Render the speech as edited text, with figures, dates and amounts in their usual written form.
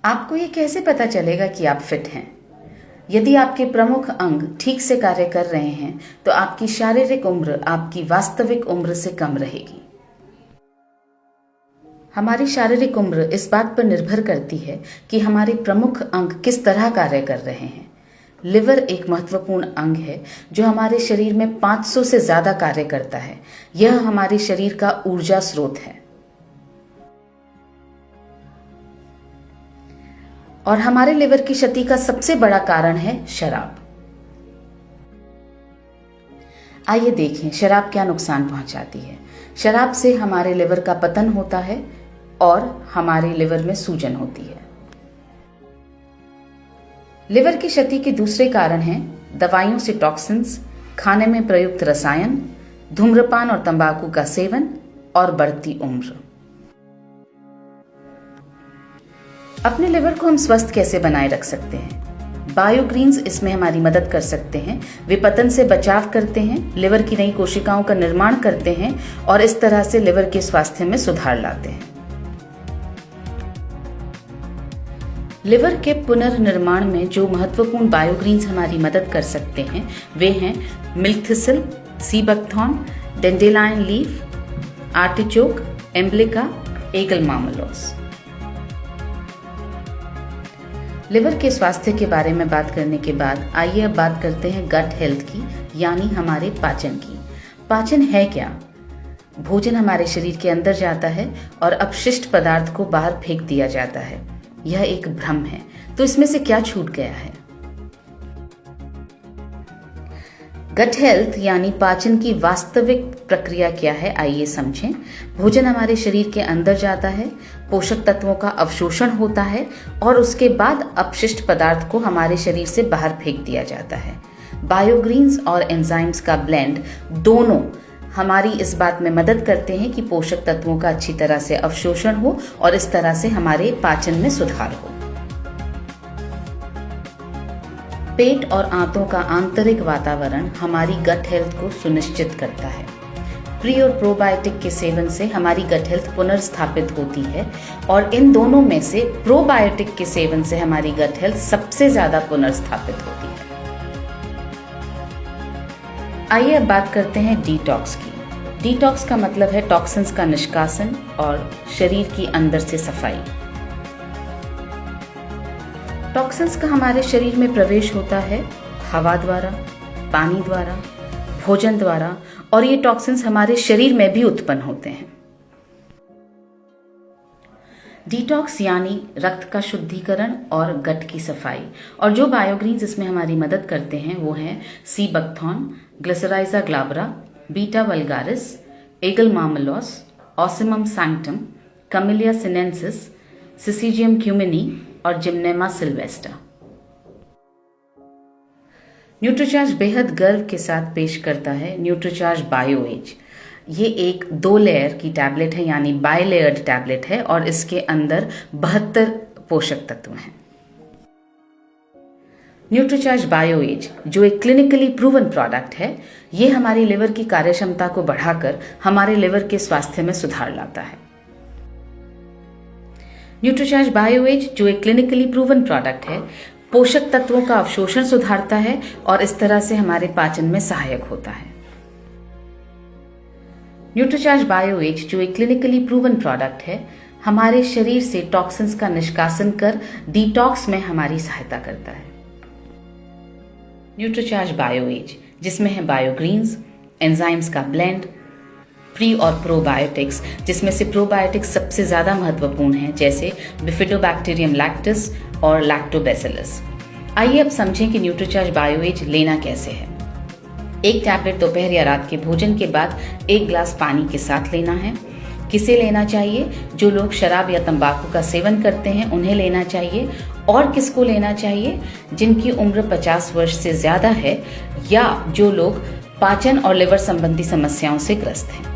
आपको ये कैसे पता चलेगा कि आप फिट हैं? यदि आपके प्रमुख अंग ठीक से कार्य कर रहे हैं तो आपकी शारीरिक उम्र आपकी वास्तविक उम्र से कम रहेगी। हमारी शारीरिक उम्र इस बात पर निर्भर करती है कि हमारे प्रमुख अंग किस तरह कार्य कर रहे हैं। लिवर एक महत्वपूर्ण अंग है जो हमारे शरीर में 500 से ज्यादा कार्य करता है। यह हमारे शरीर का ऊर्जा स्रोत है और हमारे लिवर की क्षति का सबसे बड़ा कारण है शराब। आइए देखें शराब क्या नुकसान पहुंचाती है। शराब से हमारे लिवर का पतन होता है और हमारे लिवर में सूजन होती है। लिवर की क्षति के दूसरे कारण हैं दवाइयों से टॉक्सिन्स, खाने में प्रयुक्त रसायन, धूम्रपान और तंबाकू का सेवन और बढ़ती उम्र। अपने लिवर को हम स्वस्थ कैसे बनाए रख सकते हैं? बायोग्रीन्स इसमें हमारी मदद कर सकते हैं। वे पतन से बचाव करते हैं, लिवर की नई कोशिकाओं का निर्माण करते हैं और इस तरह से लिवर के स्वास्थ्य में सुधार लाते हैं। लिवर के पुनर्निर्माण में जो महत्वपूर्ण बायोग्रीन्स हमारी मदद कर सकते हैं वे हैं milk thistle, sea buckthorn, dandelion leaf, artichoke, emblica, aegle marmelos. Liver के स्वास्थ्य के बारे में बात करने के बाद आइए अब बात करते हैं गट हेल्थ की, यानी हमारे पाचन की। पाचन है क्या? भोजन हमारे शरीर के अंदर जाता है और अपशिष्ट पदार्थ को बाहर फेंक दिया जाता है। यह एक भ्रम है। तो इसमें से क्या छूट गया है? गट हेल्थ यानी पाचन की वास्तविक प्रक्रिया क्या है, आइए समझें। भोजन हमारे शरीर के अंदर जाता है, पोषक तत्वों का अवशोषण होता है और उसके बाद अपशिष्ट पदार्थ को हमारे शरीर से बाहर फेंक दिया जाता है। बायोग्रीन्स और एंजाइम्स का ब्लेंड दोनों हमारी इस बात में मदद करते हैं कि पोषक तत्वों का अच्छी तरह से अवशोषण हो और इस तरह से हमारे पाचन में सुधार हो। पेट और आंतों का आंतरिक वातावरण हमारी गट हेल्थ को सुनिश्चित करता है। प्री और प्रोबायोटिक के सेवन से हमारी गट हेल्थ पुनर्स्थापित होती है और इन दोनों में से प्रोबायोटिक के सेवन से हमारी गट हेल्थ सबसे ज्यादा पुनर्स्थापित होती है। आइए अब बात करते हैं डिटॉक्स की। डिटॉक्स का मतलब है टॉक्सिन्स का निष्कासन और शरीर की अंदर से सफाई। टॉक्सिन्स का हमारे शरीर में प्रवेश होता है हवा द्वारा, पानी द्वारा, भोजन द्वारा और ये टॉक्सिन्स हमारे शरीर में भी उत्पन्न होते हैं। डिटॉक्स यानी रक्त का शुद्धिकरण और गट की सफाई। और जो बायोग्रीन्स इसमें हमारी मदद करते हैं वो हैं sea buckthorn, glycyrrhiza glabra, beta vulgaris, aegle marmelos, ocimum sanctum, camellia sinensis, syzygium cumini और जिम्नेमा सिल्वेस्टा। न्यूट्रीचार्ज बेहद गर्व के साथ पेश करता है न्यूट्रीचार्ज बायो एज। ये एक 2 लेयर की टैबलेट है यानी बायलेयर्ड टैबलेट है और इसके अंदर 72 पोषक तत्व हैं। न्यूट्रीचार्ज बायो एज जो एक क्लिनिकली प्रूवन प्रोडक्ट है, ये हमारी लिवर की कार्यक्षमता को बढ़ाकर हमारे लिवर के स्वास्थ्य में सुधार लाता है। न्यूट्रीचार्ज बायो एज जो एक क्लिनिकली प्रूवन प्रोडक्ट है, पोषक तत्वों का अवशोषण सुधारता है और इस तरह से हमारे पाचन में सहायक होता है। न्यूट्रीचार्ज बायो एज जो एक क्लिनिकली प्रूवन प्रोडक्ट है, हमारे शरीर से टॉक्सिन्स का निष्कासन कर डिटॉक्स में हमारी सहायता करता है। न्यूट्रीचार्ज बायो एज जिसमें है बायोग्रीन्स, एंजाइम्स का ब्लेंड, प्री और प्रोबायोटिक्स जिसमें से प्रोबायोटिक्स सबसे ज्यादा महत्वपूर्ण हैं, जैसे बिफिडोबैक्टीरियम लैक्टिस और लैक्टोबैसिलस। आइए अब समझें कि न्यूट्रीचार्ज बायो एज लेना कैसे है। एक टैबलेट दोपहर या रात के भोजन के बाद 1 गिलास पानी के साथ लेना है। किसे लेना चाहिए? जो लोग शराब या तंबाकू का सेवन करते हैं उन्हें लेना चाहिए। और किसको लेना चाहिए? जिनकी उम्र 50 वर्ष से ज्यादा है या जो लोग पाचन और लिवर संबंधी समस्याओं से ग्रस्त हैं।